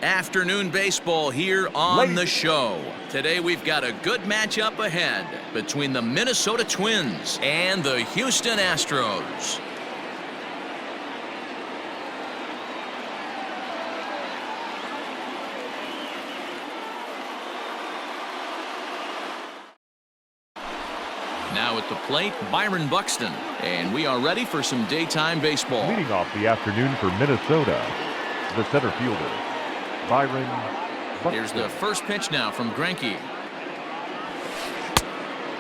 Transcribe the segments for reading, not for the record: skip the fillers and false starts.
Afternoon baseball here on the show. Today we've got a good matchup ahead between the Minnesota Twins and the Houston Astros. Now at the plate, Byron Buxton. And we are ready for some daytime baseball. Leading off the afternoon for Minnesota, the center fielder, Byron Buxton. Here's the first pitch now from Greinke.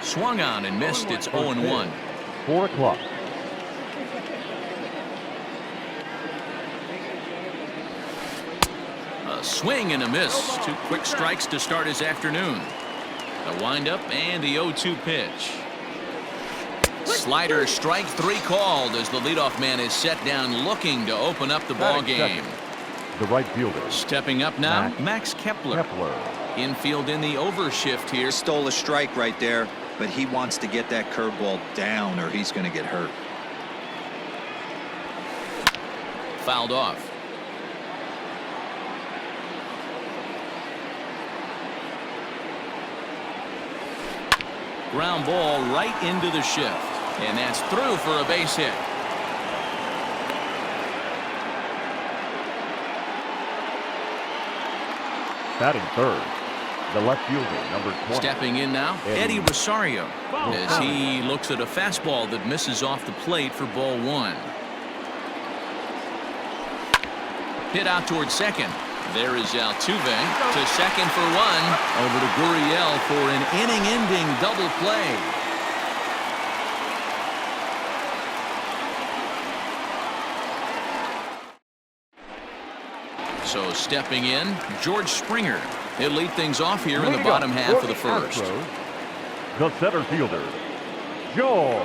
Swung on and missed. It's 0-1. 4 o'clock. A swing and a miss. 2 quick strikes to start his afternoon. A windup and the 0-2 pitch. Slider, strike 3 called as the leadoff man is set down looking to open up the ball game. The right fielder. Stepping up now, Max Kepler. Infield in the overshift here. Stole a strike right there, but he wants to get that curveball down or he's going to get hurt. Fouled off. Ground ball right into the shift. And that's through for a base hit. Batting third, the left fielder, number 20. Stepping in now, Eddie Rosario, as he looks at a fastball that misses off the plate for ball 1. Hit out towards second. There is Altuve to second for 1. Over to Gurriel for an inning-ending double play. So stepping in, George Springer. He'll lead things off here in the bottom half of the first. The center fielder, George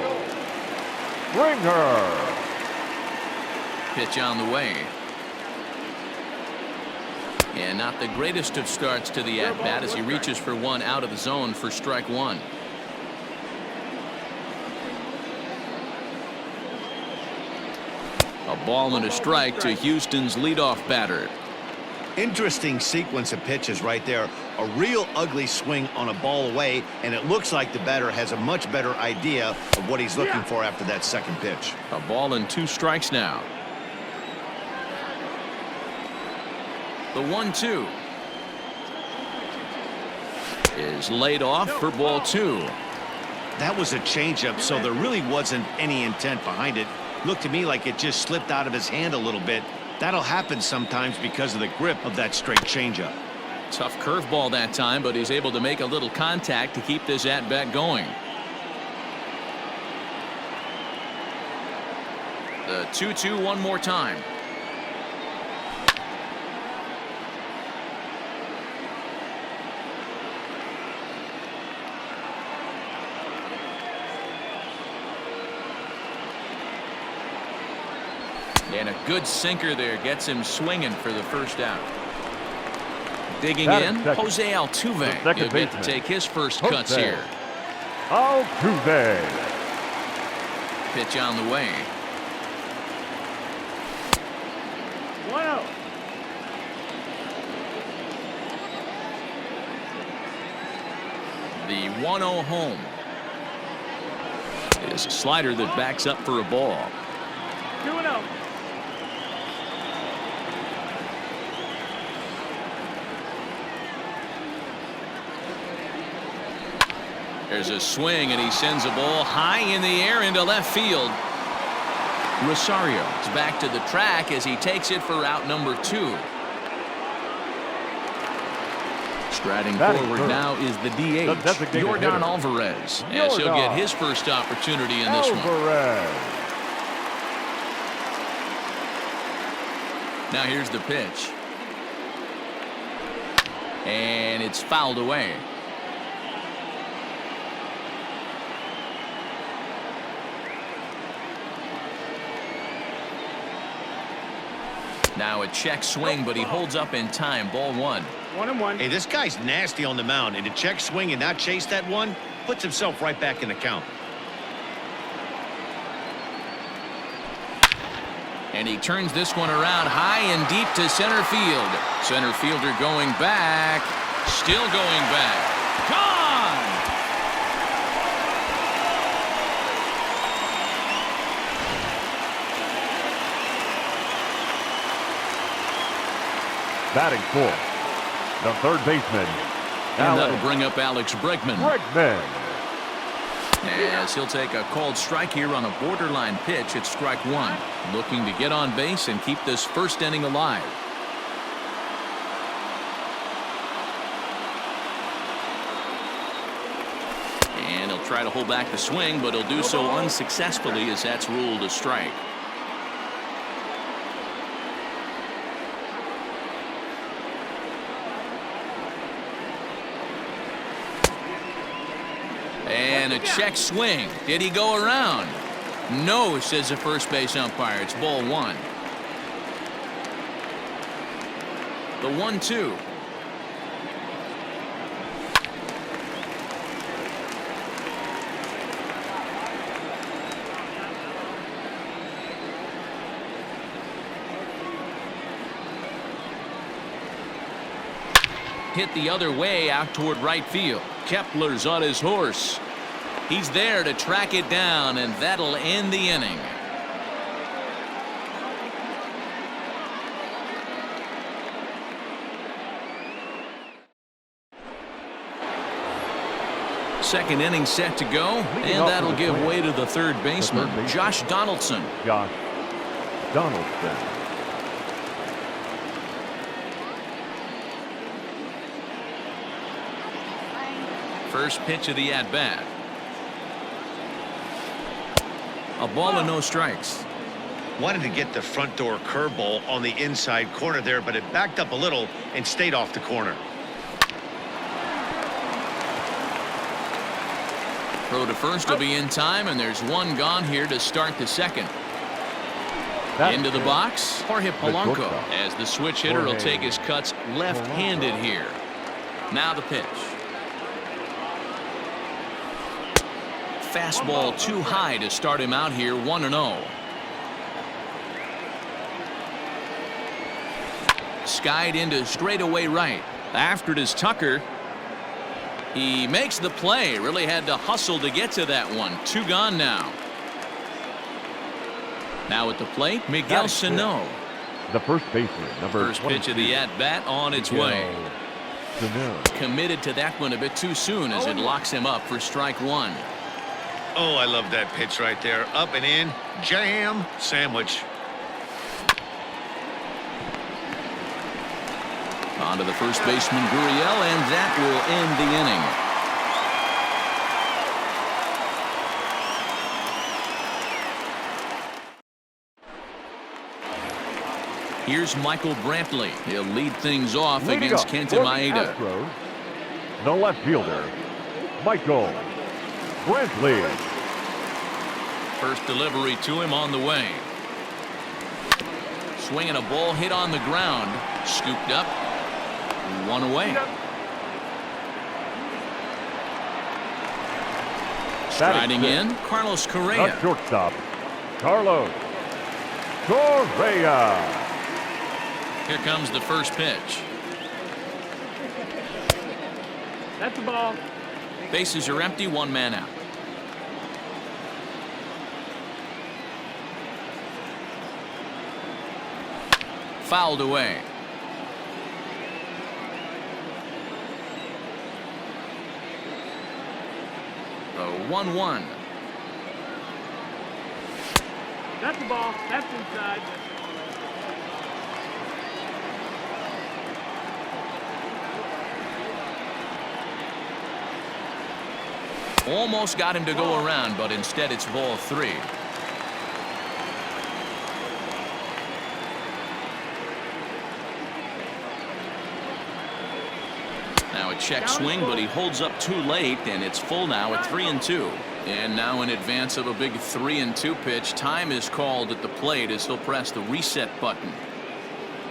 Springer. Pitch on the way. And not the greatest of starts to the at-bat as he reaches for 1 out of the zone for strike 1. A ball and a strike to Houston's leadoff batter. Interesting sequence of pitches right there. A real ugly swing on a ball away, and it looks like the batter has a much better idea of what he's looking for after that second pitch. A ball and 2 strikes now. The 1-2 is laid off for ball 2. That was a changeup, so there really wasn't any intent behind it. Looked to me like it just slipped out of his hand a little bit. That'll happen sometimes because of the grip of that straight changeup. Tough curveball that time, but he's able to make a little contact to keep this at-bat going. The 2-2 one more time. And a good sinker there gets him swinging for the first out. Digging in, Jose Altuve. He'll get to take his first cuts here. Altuve. Pitch on the way. Wow. The 1-0 home is a slider that backs up for a ball. 2-0. There's a swing, and he sends a ball high in the air into left field. Rosario is back to the track as he takes it for out number 2. Striding forward now is the DH, Yordan Alvarez, as he'll get his first opportunity in this one. Now here's the pitch. And it's fouled away. Now a check swing, but he holds up in time. Ball 1. 1-1. Hey, this guy's nasty on the mound, and to check swing and not chase that one puts himself right back in the count. And he turns this one around high and deep to center field. Center fielder going back. Still going back. Gone! Batting fourth, the third baseman, And that'll bring up Alex Bregman. As he'll take a called strike here on a borderline pitch at strike one. Looking to get on base and keep this first inning alive. And he'll try to hold back the swing, but he'll do so unsuccessfully as that's ruled a strike. And a check swing. Did he go around? No, says the first base umpire. It's ball one. The 1-2. Hit the other way out toward right field. Kepler's on his horse. He's there to track it down, and that'll end the inning. Second inning set to go, and that'll give way to the third baseman, Josh Donaldson. Josh Donaldson. First pitch of the at-bat. A ball and no strikes. Wanted to get the front door curveball on the inside corner there, but it backed up a little and stayed off the corner. Throw to first will be in time, and there's one gone here to start the second. Into the box, Jorge Polanco, as the switch hitter will take his cuts left-handed here. Now the pitch. Fastball too high to start him out here, 1-0. Skied into straightaway right. After it is Tucker. He makes the play. Really had to hustle to get to that one. Two gone now. Now at the plate, Miguel Sano. The first baseman, number First pitch of the at-bat on its way. Committed to that one a bit too soon as it locks him up for strike one. Oh, I love that pitch right there. Up and in, jam, sandwich. On to the first baseman, Gurriel, and that will end the inning. Here's Michael Brantley. He'll lead things off against Kenta Maeda. The left fielder, Michael Brantley. First delivery to him on the way. Swinging a ball hit on the ground. Scooped up. One away. Striding in, Carlos Correa. The shortstop, Carlos Correa. Here comes the first pitch. That's the ball. Bases are empty, one man out. Fouled away. The 1-1. That's the ball. That's inside. Almost got him to go around, but instead it's ball three. Now a check swing, but he holds up too late, and it's full now at 3-2. And now in advance of a big 3-2 pitch, time is called at the plate as he'll press the reset button.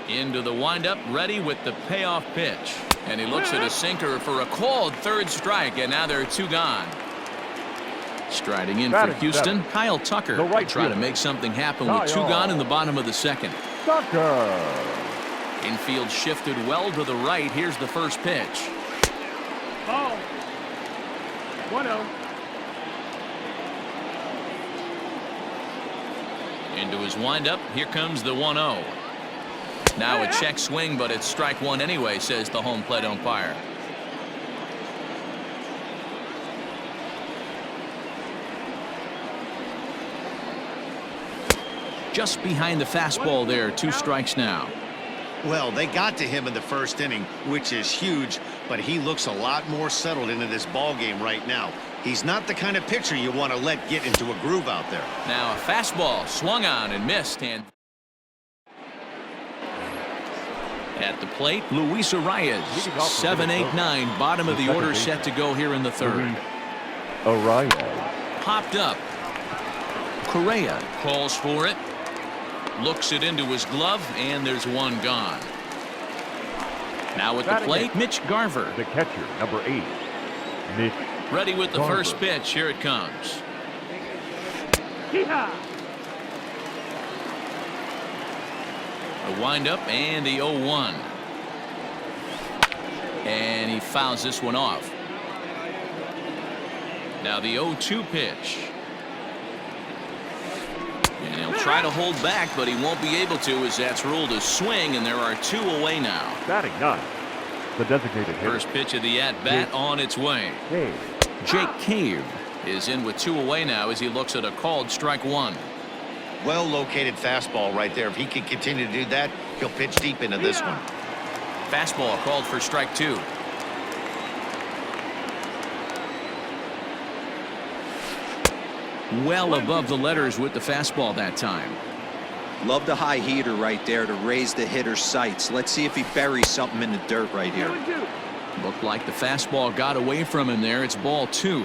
Into the windup, ready with the payoff pitch. And he looks at a sinker for a called third strike, and now there are two gone. Striding in for Batting Houston, seven, Kyle Tucker the right will try to fielder. make something happen with 2 gone in the bottom of the second. Tucker. Infield shifted well to the right. Here's the first pitch. Ball. 1-0. Into his windup. Here comes the 1-0. Now a check swing, but it's strike one anyway, says the home plate umpire. Just behind the fastball there. 2 strikes now. Well, they got to him in the first inning, which is huge, but he looks a lot more settled into this ball game right now. He's not the kind of pitcher you want to let get into a groove out there. Now a fastball swung on and missed, and at the plate, Luis Arias. 7-8-9, bottom of the order, set to go here in the third. Arias. Popped up. Correa calls for it. Looks it into his glove, and there's 1 gone. Now at the plate, Mitch Garver. The catcher, number 8. Mitch. Ready with the Garver. first pitch. Here it comes. Yeehaw. A windup and the 0-1. And he fouls this one off. Now the 0-2 pitch. And he'll try to hold back, but he won't be able to, as that's ruled a swing, and there are 2 away now. Batting 9. The designated hitter. First pitch of the at-bat on its way. Cave. Jake Cave is in with 2 away now as he looks at a called strike 1. Well located fastball right there. If he can continue to do that, he'll pitch deep into this one. Fastball called for strike 2. Well above the letters with the fastball that time. Love the high heater right there to raise the hitter's sights. Let's see if he buries something in the dirt right here. 2-2. Looked like the fastball got away from him there. It's ball 2.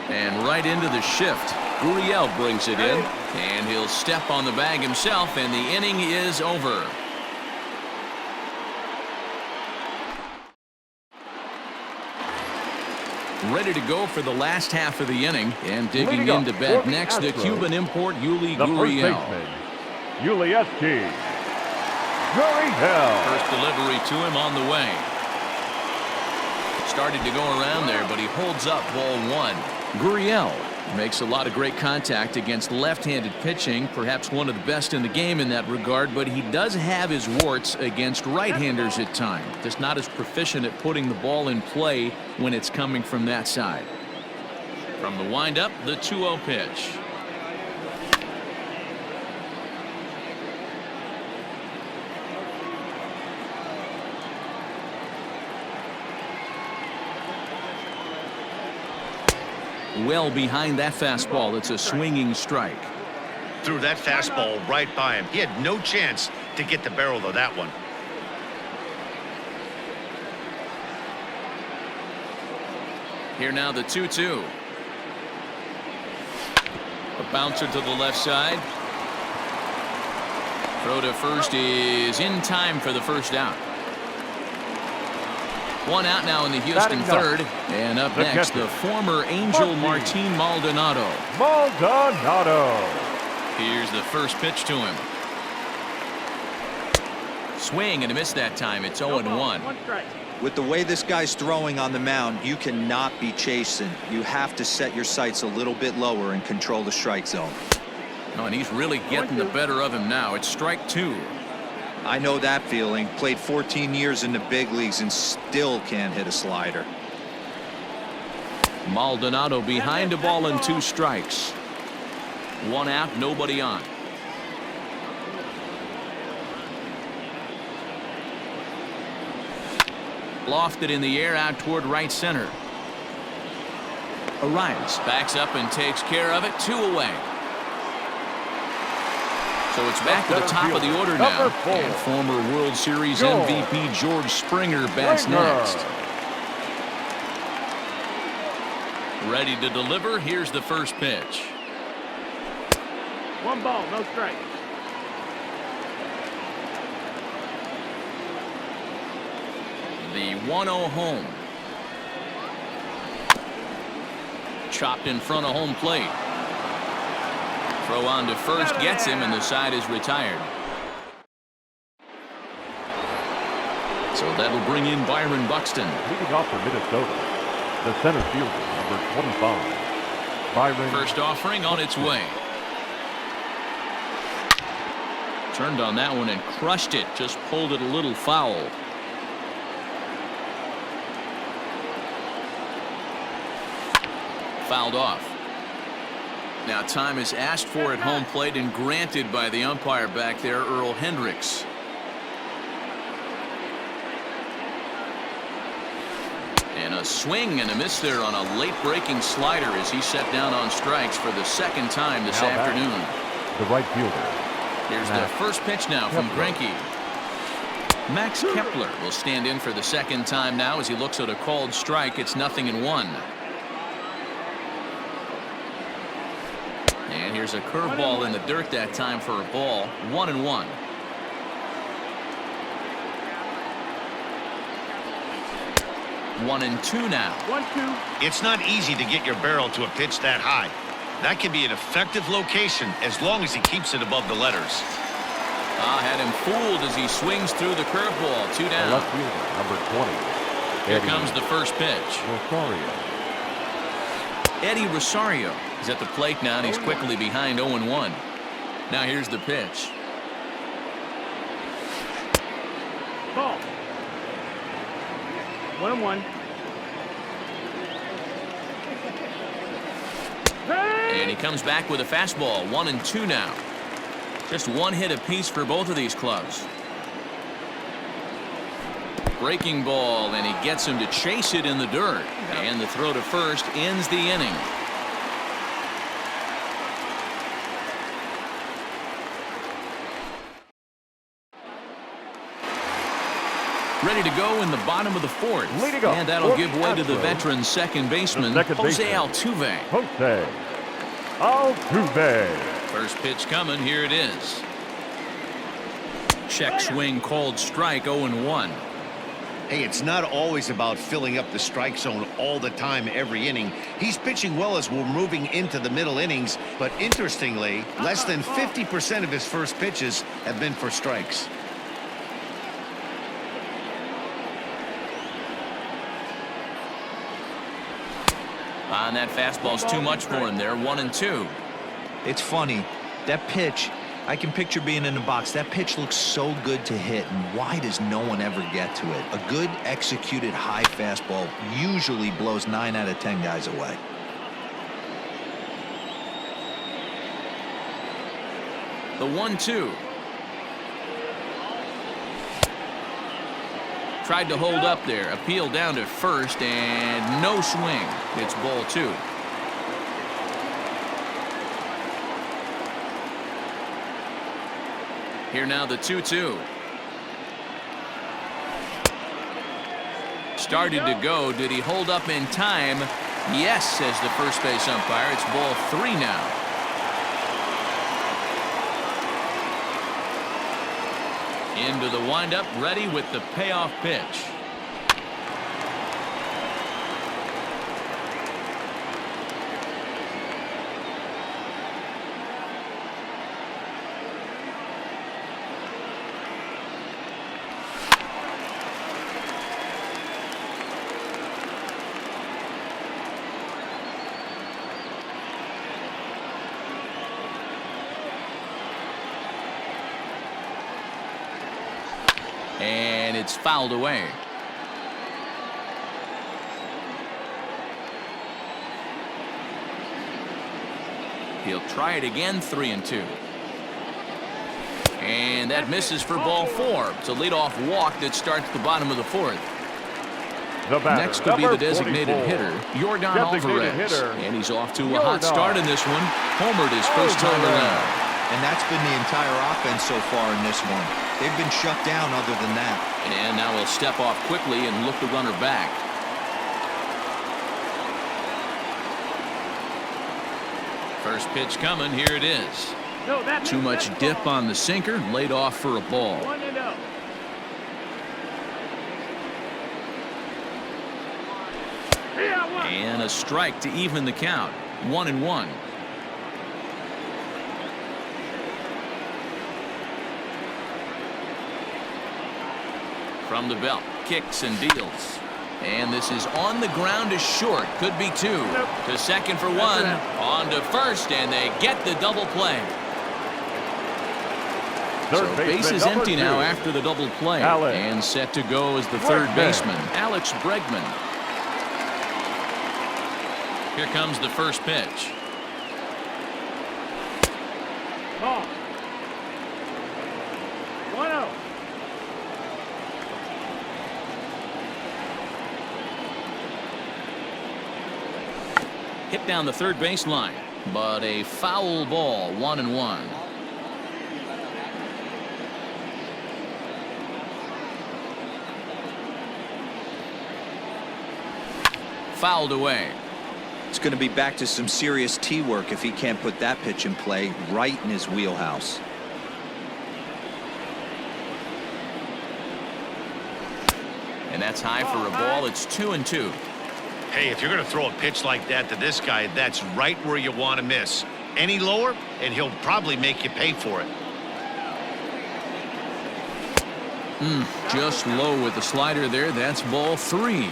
And right into the shift. Gurriel brings it in, and he'll step on the bag himself, and the inning is over. Ready to go for the last half of the inning, and digging Leading into up bat for the next, the Astros, Cuban import Yuli The first Gurriel. baseman, Yuli Gurriel. First delivery to him on the way. Started to go around there, but he holds up ball 1. Gurriel makes a lot of great contact against left-handed pitching, perhaps one of the best in the game in that regard, but he does have his warts against right-handers at times. Just not as proficient at putting the ball in play when it's coming from that side. From the windup, the 2-0 pitch. Well behind that fastball. It's a swinging strike. Threw that fastball right by him. He had no chance to get the barrel of that one. Here now the 2-2. A bouncer to the left side. Throw to first is in time for the first out. 1 out now in the Houston third. And up next, the former Angel Martin Maldonado. Here's the first pitch to him. Swing and a miss that time. It's 0-1. 1 strike. With the way this guy's throwing on the mound, you cannot be chasing. You have to set your sights a little bit lower and control the strike zone. Oh, and he's really getting the better of him now. It's strike 2. I know that feeling. Played 14 years in the big leagues and still can't hit a slider. Maldonado behind a ball and 2 strikes. 1 out, nobody on. Lofted in the air out toward right center. Arias backs up and takes care of it. 2 away. So it's back to the top of the order now. And former World Series MVP George Springer bats next. Ready to deliver. Here's the first pitch. 1 ball, no strike. The 1-0 home. Chopped in front of home plate. Throw on to first gets him, and the side is retired. So that'll bring in Byron Buxton. Leading off for Minnesota, the center fielder, number 25, Byron. First offering on its way. Turned on that one and crushed it. Just pulled it a little foul. Fouled off. Now time is asked for at home plate and granted by the umpire back there, Earl Hendricks. And a swing and a miss there on a late breaking slider as he set down on strikes for the second time this afternoon. The right fielder. Here's the first pitch now from Greinke. Max Kepler will stand in for the second time now as he looks at a called strike. It's 0-1. And here's a curveball in the dirt that time for a ball. 1-1. One and two now. 1-2. It's not easy to get your barrel to a pitch that high. That can be an effective location as long as he keeps it above the letters. Had him fooled as he swings through the curveball. 2 The down. left fielder, number 20. Here Eddie comes the first pitch. Rosario. Eddie Rosario is at the plate now, and he's quickly behind 0-1. Now here's the pitch. Ball. 1-1. And he comes back with a fastball. 1-2 now. Just one hit apiece for both of these clubs. Breaking ball, and he gets him to chase it in the dirt. And the throw to first ends the inning. Ready to go in the bottom of the fourth. Leading off And that'll for give way to the Astros, veteran second baseman, second Jose baseman. Altuve. Jose Altuve. First pitch coming. Here it is. Check swing called strike. 0-1. Hey, it's not always about filling up the strike zone all the time every inning. He's pitching well as we're moving into the middle innings, but interestingly, less than 50% of his first pitches have been for strikes. And that fastball's too much for him there. 1-2. It's funny. That pitch, I can picture being in the box. That pitch looks so good to hit, and why does no one ever get to it? A good executed high fastball usually blows 9 out of 10 guys away. The 1-2. Tried to hold up there. Appeal down to first, and no swing. It's ball 2. Here now the 2-2. Started to go. Did he hold up in time? Yes, says the first base umpire. It's ball 3 now. Into the windup, ready with the payoff pitch. And it's fouled away. He'll try it again. 3-2. And that misses for ball 4. It's a leadoff walk that starts the bottom of the 4th. The batter, Next will be the number designated 44. hitter, Yordan Designated Alvarez. hitter, And he's off to a hot start in this one. Homered his first time Alvarez. around. And that's been the entire offense so far in this one. They've been shut down other than that. And now he'll step off quickly and look the runner back. First pitch coming. Here it is. No, that Too much dip on the sinker. Laid off for a ball. 1-0. And a strike to even the count. 1-1. From the belt, kicks and deals. And this is on the ground is short. Could be two. Nope. To second for one. On to first, and they get the double play. So base is empty now after the double play. And set to go as the third baseman, Alex Bregman. Here comes the first pitch. Ball. 1-0. Hit down the third baseline, but a foul ball. 1-1. Fouled away. It's going to be back to some serious tee work if he can't put that pitch in play right in his wheelhouse. And that's high for a ball. It's 2-2. Hey, if you're going to throw a pitch like that to this guy, that's right where you want to miss. Any lower, and he'll probably make you pay for it. Just low with the slider there. That's ball 3.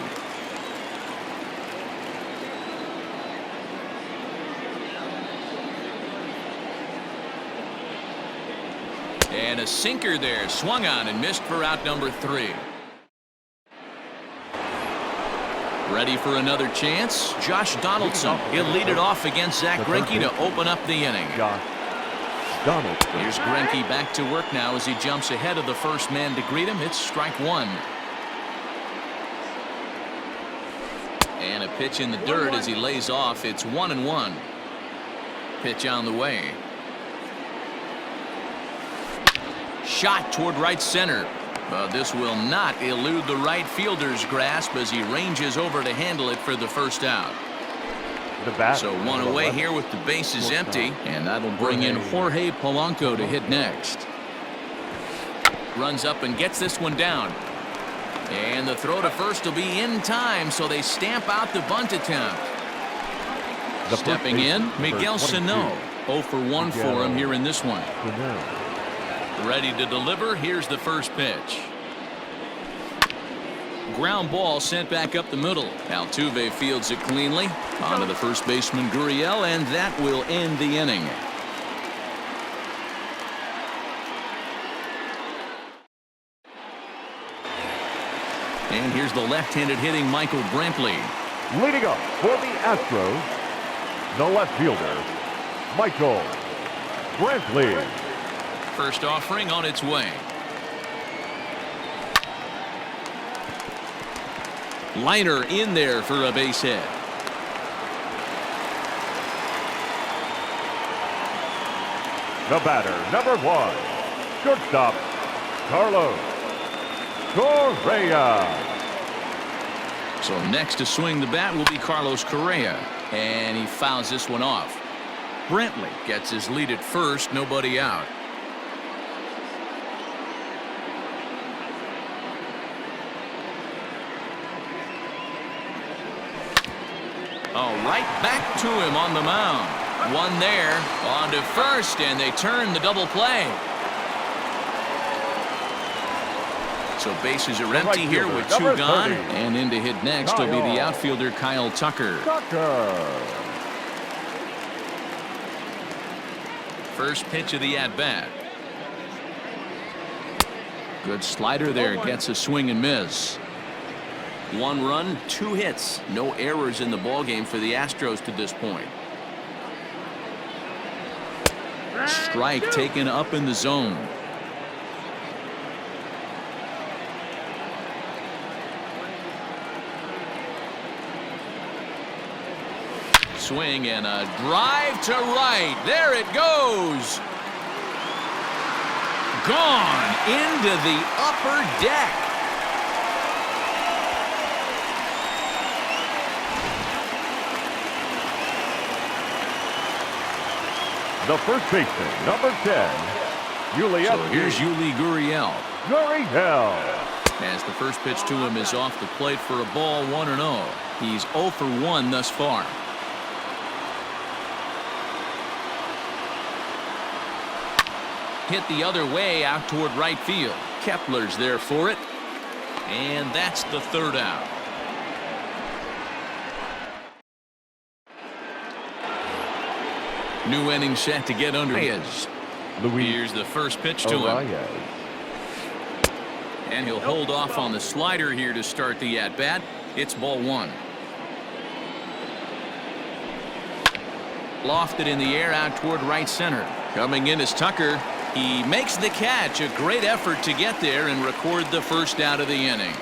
And a sinker there. Swung on and missed for out number 3. Ready for another chance? Josh Donaldson. He'll lead it off against Zach Greinke to open up the inning. Josh Donaldson. Here's Greinke back to work now as he jumps ahead of the first man to greet him. It's strike one. And a pitch in the dirt as he lays off. It's 1-1. Pitch on the way. Shot toward right center. This will not elude the right fielder's grasp as he ranges over to handle it for the first out. So one away here with the bases empty, and that'll bring in Jorge Polanco to hit next. Runs up and gets this one down. And the throw to first will be in time, so they stamp out the bunt attempt. Stepping in, Miguel Sano. 0 for 1 for him here in this one. Ready to deliver. Here's the first pitch. Ground ball sent back up the middle. Altuve fields it cleanly. On to the first baseman, Gurriel, and that will end the inning. And here's the left-handed hitting Michael Brantley. Leading up for the Astros, the left fielder, Michael Brantley. First offering on its way. Liner in there for a base hit. The batter, number 1, shortstop, Carlos Correa. So next to swing the bat will be Carlos Correa, and he fouls this one off. Brantley gets his lead at first, nobody out. Oh, right back to him on the mound. One there, on to first, and they turn the double play. So bases are empty here with 2 gone, and in to hit next will be the outfielder Kyle Tucker. First pitch of the at-bat. Good slider there, gets a swing and miss. 1 run, 2 hits, no errors in the ballgame for the Astros to this point. Strike taken up in the zone. Swing and a drive to right. There it goes. Gone into the upper deck. The first baseman, number 10, Yuli. So here's Yuli Gurriel. Gurriel. As the first pitch to him is off the plate for a ball, 1-0. He's 0 for 1 thus far. Hit the other way out toward right field. Kepler's there for it. And that's the third out. New inning set to get under. Here's the first pitch to him. And he'll hold off on the slider here to start the at-bat. It's ball 1. Lofted in the air out toward right center. Coming in is Tucker. He makes the catch. A great effort to get there and record the first out of the inning.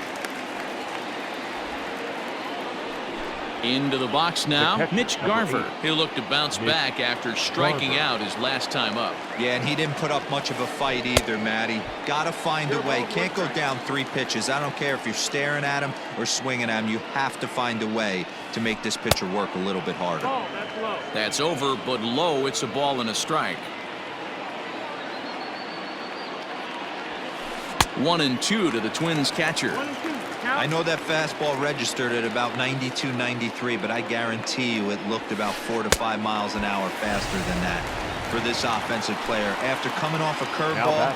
Into the box now, Mitch Garver. He'll look to bounce back after striking out his last time up. Yeah, and he didn't put up much of a fight either, Matty. Gotta find a way. Can't go down 3 pitches. I don't care if you're staring at him or swinging at him. You have to find a way to make this pitcher work a little bit harder. That's over, but low. It's a ball and a strike. 1-2 to the Twins catcher. I know that fastball registered at about 92, 93, but I guarantee you it looked about 4 to 5 miles an hour faster than that for this offensive player. After coming off a curveball,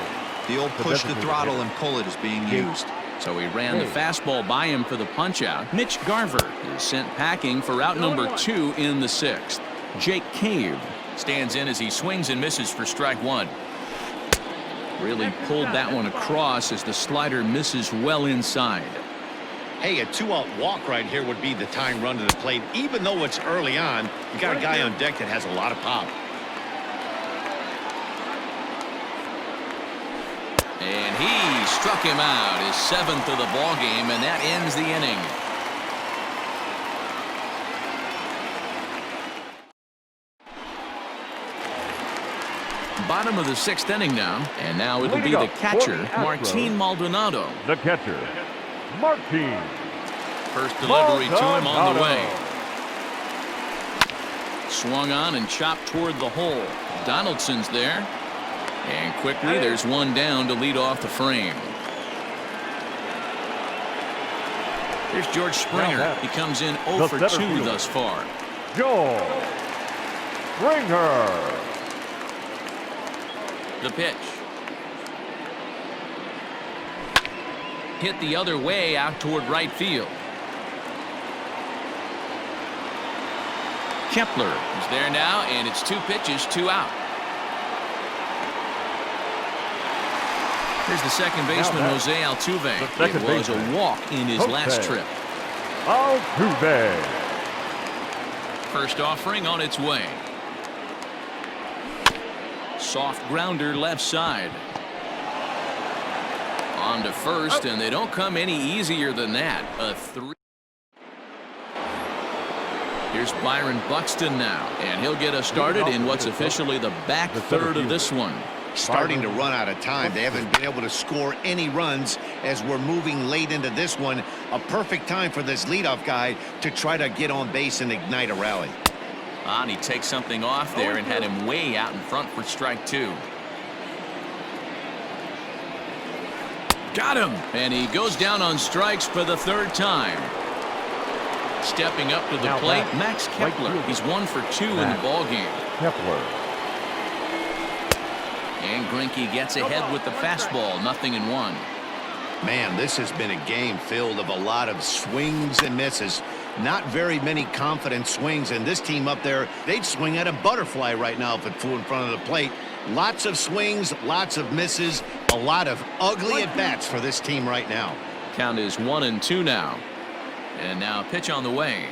the old push the throttle and pull it is being used. So he ran the fastball by him for the punch-out. Mitch Garver is sent packing for out number 2 in the 6th. Jake Cave stands in as he swings and misses for strike 1. Really pulled that one across as the slider misses well inside. Hey, a 2-out walk right here would be the tying run to the plate. Even though it's early on, you got a guy on deck that has a lot of pop. And he struck him out, his 7th of the ball game, and that ends the inning. Bottom of the 6th inning now, and now it'll be the catcher, Martin Maldonado. The catcher, Martin. First delivery to him on the way. Swung on and chopped toward the hole. Donaldson's there. And quickly there's one down to lead off the frame. Here's George Springer. He comes in 0 for 2 thus far. George Springer. The pitch. Hit the other way out toward right field. Kepler is there now, and it's 2 pitches, 2 out. Here's the second baseman, Jose Altuve. It was a walk in his last trip. Altuve. First offering on its way. Soft grounder left side. On to first, and they don't come any easier than that. A 3. Here's Byron Buxton now, and he'll get us started in what's officially the back third of this one. Starting to run out of time. They haven't been able to score any runs as we're moving late into this one. A perfect time for this leadoff guy to try to get on base and ignite a rally. And he takes something off there and had him way out in front for strike 2. Got him, and he goes down on strikes for the 3rd time. Stepping up to the plate, Max Kepler. He's 1 for 2 in the ball game. Kepler. And Greinke gets ahead with the fastball, 0-1. Man, this has been a game filled of a lot of swings and misses. Not very many confident swings, and this team up there, they'd swing at a butterfly right now if it flew in front of the plate. Lots of swings, lots of misses, a lot of ugly at-bats for this team right now. Count is 1-2 now. And now a pitch on the way.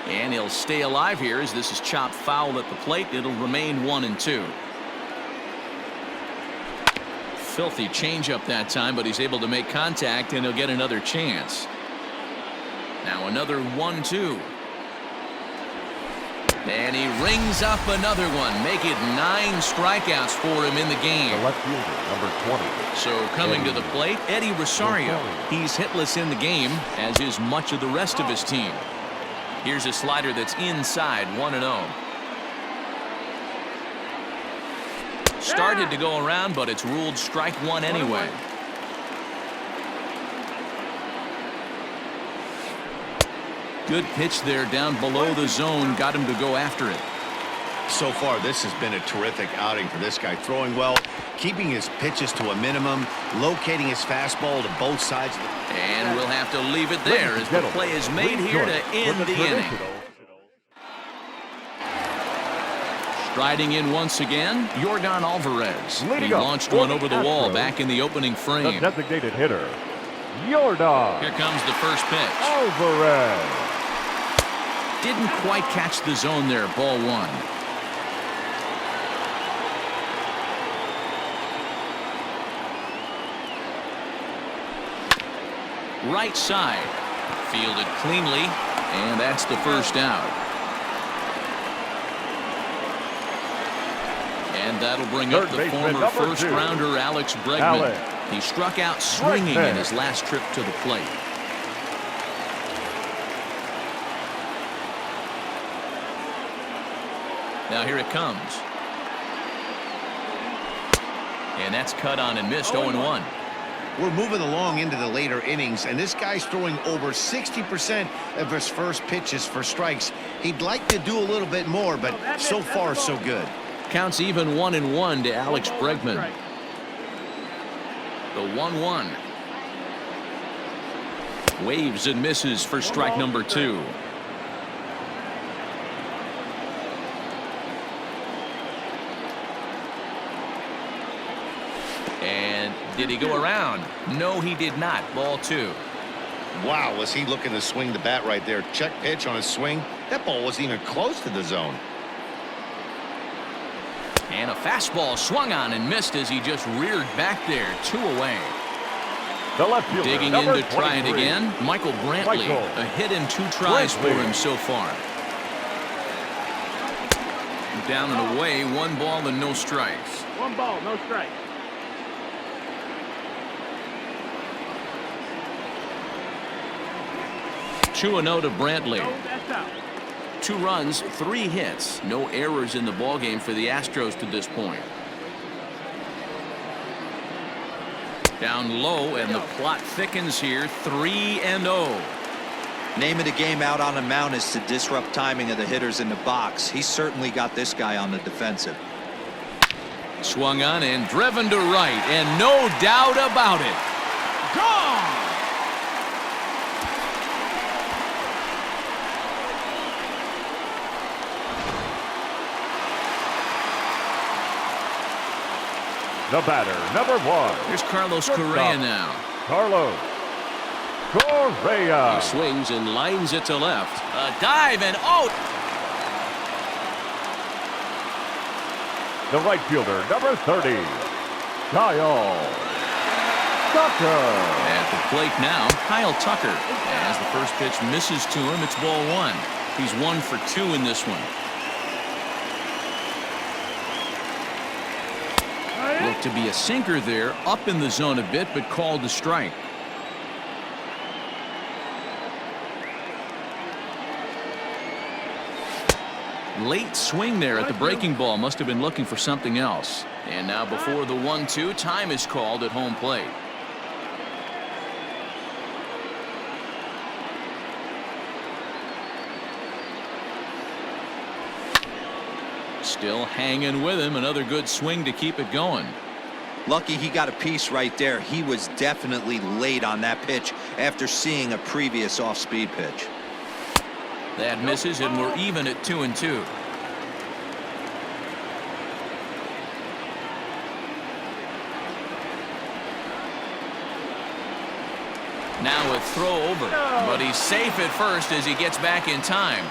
And he'll stay alive here as this is chopped foul at the plate. It'll remain 1-2. Filthy changeup that time, but he's able to make contact, and he'll get another chance. Now another 1-2. And he rings up another one. Make it 9 strikeouts for him in the game. The left fielder, number 20. So coming to the plate, Eddie Rosario. He's hitless in the game, as is much of the rest of his team. Here's a slider that's inside, 1-0. Started to go around, but it's ruled strike 1 anyway. Good pitch there down below the zone. Got him to go after it. So far, this has been a terrific outing for this guy. Throwing well, keeping his pitches to a minimum, locating his fastball to both sides. And we'll have to leave it there as the play is made here to end the inning. Striding in once again, Yordan Alvarez. He launched one over the wall back in the opening The frame. designated hitter, Yordan Here comes the first pitch. Alvarez. Didn't quite catch the zone there. Ball one. Right side. Fielded cleanly, and that's the first out. And that'll bring up the former first-rounder Alex Bregman. He struck out swinging in his last trip to the plate. Now here it comes. And that's cut on and missed. 0-1. We're moving along into the later innings, and this guy's throwing over 60% of his first pitches for strikes. He'd like to do a little bit more, but so far, so good. Counts even 1-1 to Alex Bregman. The 1-1. Waves and misses for strike number 2. And did he go around? No, he did not. Ball 2. Wow, was he looking to swing the bat right there. Check pitch on his swing. That ball wasn't even close to the zone. And a fastball swung on and missed as he just reared back there. 2 away. The left fielder, Digging in number to try it 23. again. Michael Brantley. A hit in 2 tries for him so far. Down and away. 1 ball and no strikes. 1 ball, no strike. Two and 0 to Brantley. No, that's out. 2 runs, 3 hits. No errors in the ballgame for the Astros to this point. Down low, and the plot thickens here. 3-0. Name of the game out on the mound is to disrupt timing of the hitters in the box. He certainly got this guy on the defensive. Swung on and driven to right, and no doubt about it. Gone! The batter, number 1. Here's Carlos Correa now. Carlos Correa. He swings and lines it to left. A dive and oh! The right fielder, number 30. Kyle Tucker. At the plate now, Kyle Tucker. As the first pitch misses to him, it's ball 1. He's 1 for 2 in this one. Looked to be a sinker there, up in the zone a bit, but called a strike. Late swing there at the breaking ball. Must have been looking for something else. And now before the 1-2, time is called at home plate. Still hanging with him. Another good swing to keep it going. Lucky he got a piece right there. He was definitely late on that pitch after seeing a previous off-speed pitch. That misses, and we're even at 2-2. Now a throw over, but he's safe at first as he gets back in time.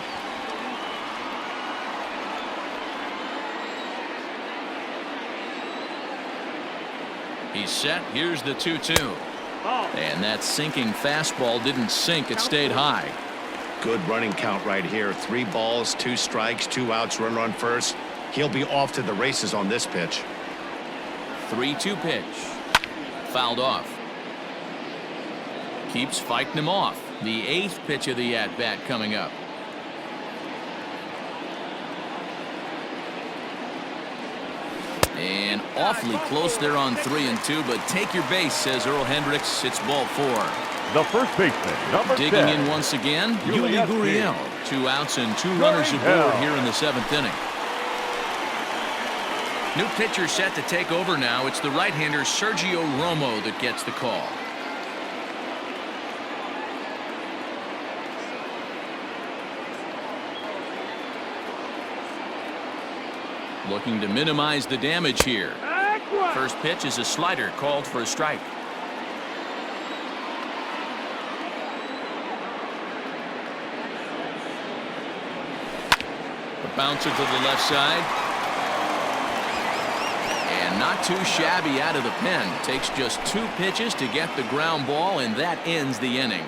He's set. Here's the 2-2. And that sinking fastball didn't sink. It stayed high. Good running count right here. 3 balls, 2 strikes, 2 outs, run on first. He'll be off to the races on this pitch. 3-2 pitch. Fouled off. Keeps fighting him off. The 8th pitch of the at-bat coming up. And awfully close there on 3-2, but take your base, says Earl Hendricks. It's ball 4. the first baseman, number Digging 10. in once again, Yuli Yuli Gurriel. 2 outs and 2 runners aboard here in the 7th inning. New pitcher set to take over now. It's the right-hander Sergio Romo that gets the call. Looking to minimize the damage here. First pitch is a slider called for a strike. A bouncer to the left side. And not too shabby out of the pen. Takes just 2 pitches to get the ground ball, and that ends the inning.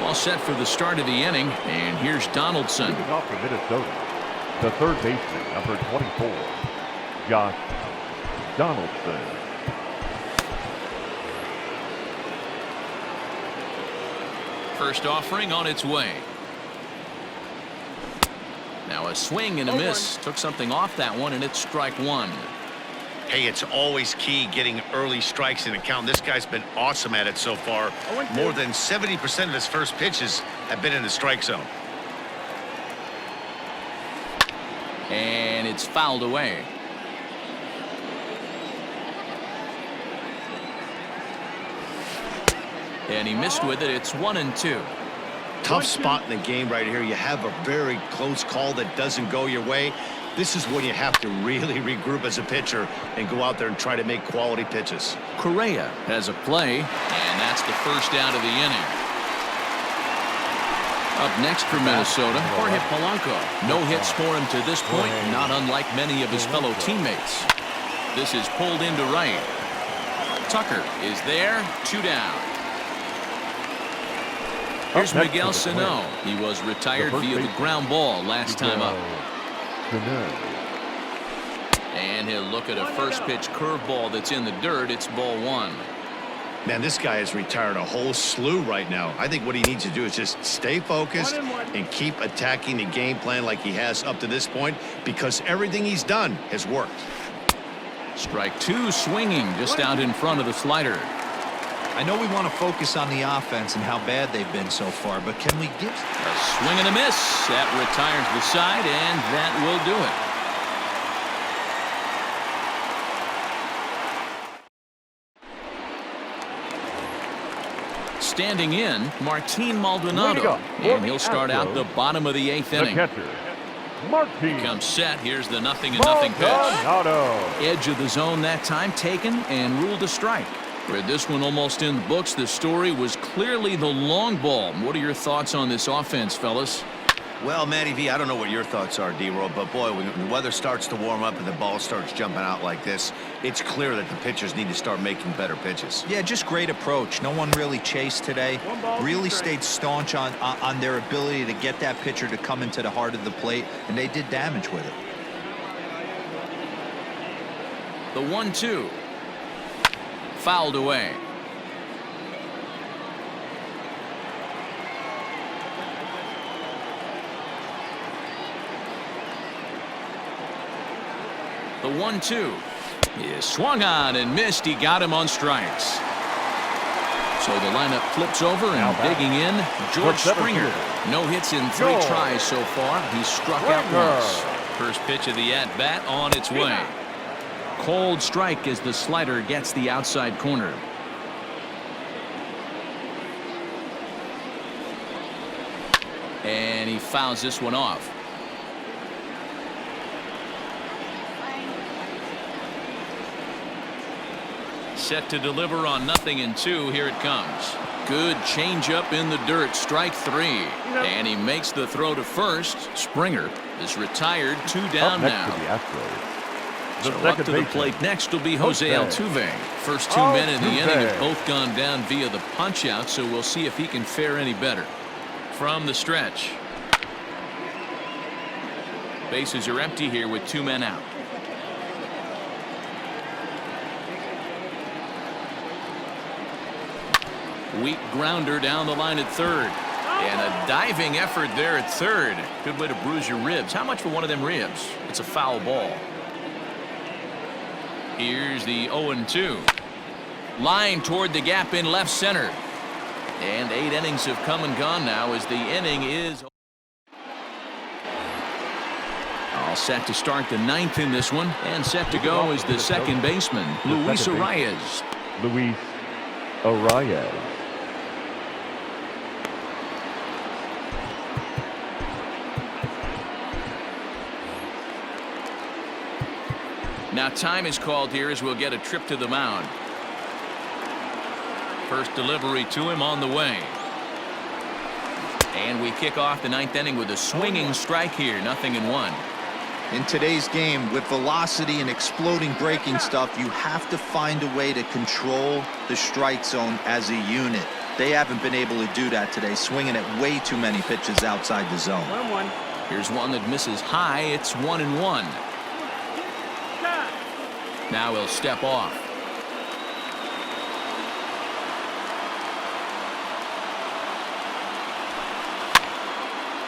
All set for the start of the inning, and here's Donaldson. Leading off for Minnesota, the third baseman, number 24, Josh Donaldson. First offering on its way. Now a swing and a miss. Took something off that one, and it's strike 1. Hey, it's always key getting early strikes in a count. This guy's been awesome at it so far. More than 70% of his first pitches have been in the strike zone. And it's fouled away. And he missed with it. It's 1-2. Tough spot in the game right here. You have a very close call that doesn't go your way. This is when you have to really regroup as a pitcher and go out there and try to make quality pitches. Correa has a play, and that's the first out of the inning. Up next for Minnesota, Jorge Polanco. No hits for him to this point, not unlike many of his fellow teammates. This is pulled into right. Tucker is there, 2 down. Here's Miguel Sano. He was retired via the ground ball last time up. And he'll look at a first pitch curveball that's in the dirt. It's ball 1. Man, this guy has retired a whole slew right now. I think what he needs to do is just stay focused and keep attacking the game plan like he has up to this point, because everything he's done has worked. Strike 2, swinging just out in front of the slider. I know we want to focus on the offense and how bad they've been so far, but can we give A swing and a miss. That retires the side, and that will do it. Standing in, Martin Maldonado, and he'll start out the bottom of the 8th The inning. catcher, Martin Comes set. Here's the 0-0 pitch. Maldonado. Edge of the zone that time taken and ruled a strike. With this one almost in the books, the story was clearly the long ball. What are your thoughts on this offense, fellas? Well, Matty V, I don't know what your thoughts are, D-Roll, but boy, when the weather starts to warm up and the ball starts jumping out like this, it's clear that the pitchers need to start making better pitches. Yeah, just great approach. No one really chased today. Really stayed staunch on their ability to get that pitcher to come into the heart of the plate, and they did damage with it. The 1-2. Fouled away. The 1-2 is swung on and missed. He got him on strikes. So the lineup flips over, and digging in, George Springer. No hits in 3 tries so far. He's struck out once. First pitch of the at-bat on its way. Cold strike as the slider gets the outside corner. And he fouls this one off. Set to deliver on 0-2. Here it comes. Good changeup in the dirt. Strike 3. And he makes the throw to first. Springer is retired. 2 down now. So up to the plate next will be Jose Altuve. First 2 men in the inning have both gone down via the punch-out, so we'll see if he can fare any better. From the stretch. Bases are empty here with 2 men out. Weak grounder down the line at third. And a diving effort there at third. Good way to bruise your ribs. How much for one of them ribs? It's a foul ball. Here's the 0-2. Line toward the gap in left center. And 8 innings have come and gone now as the inning is all set to start the 9th in this one, and set to go is the second baseman, Luis Arias. Luis Arias. Now time is called here as we'll get a trip to the mound. First delivery to him on the way. And we kick off the 9th inning with a swinging strike here. 0-1. In today's game, with velocity and exploding breaking stuff, you have to find a way to control the strike zone as a unit. They haven't been able to do that today, swinging at way too many pitches outside the zone. 1-1. Here's one that misses high. It's 1-1. Now he'll step off.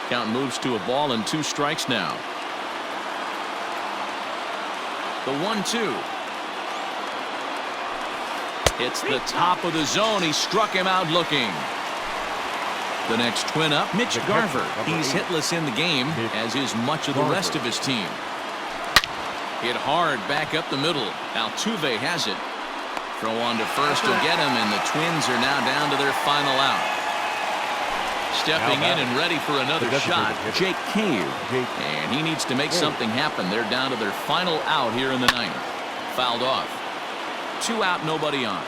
Count moves to a ball and 2 strikes now. The 1-2. Hits the top of the zone. He struck him out looking. The next twin up, Mitch Garver. He's hitless in the game, as is much of the rest of his team. Hit hard back up the middle. Altuve has it. Throw on to first will get him, and the Twins are now down to their final out. Stepping in and ready for another shot, Jake Cave. And he needs to make something happen. They're down to their final out here in the 9th. Fouled off. 2 out, nobody on.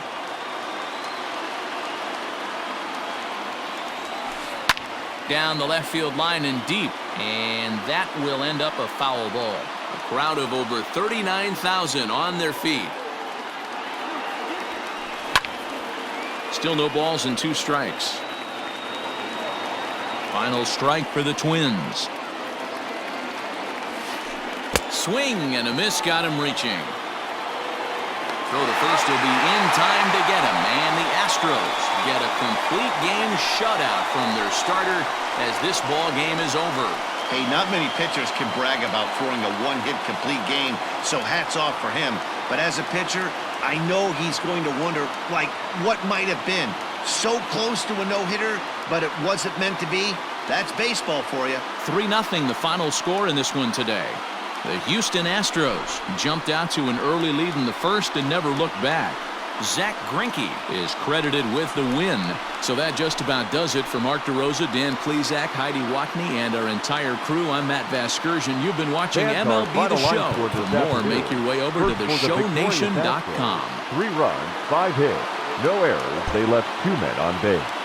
Down the left field line and deep. And that will end up a foul ball. A crowd of over 39,000 on their feet. Still no balls and 2 strikes. Final strike for the Twins. Swing and a miss, got him reaching. Throw to first will be in time to get him, and the Astros get a complete game shutout from their starter as this ball game is over. Hey, not many pitchers can brag about throwing a one-hit complete game, so hats off for him. But as a pitcher, I know he's going to wonder, like, what might have been. So close to a no-hitter, but it wasn't meant to be. That's baseball for you. 3-0 the final score in this one today. The Houston Astros jumped out to an early lead in the first and never looked back. Zach Greinke is credited with the win. So that just about does it for Mark DeRosa, Dan Plesac, Heidi Watney, and our entire crew. I'm Matt Vasgersian. You've been watching MLB The Show. For more, make your way over to theshownation.com. 3 runs, 5 hits, no errors. They left 2 men on base.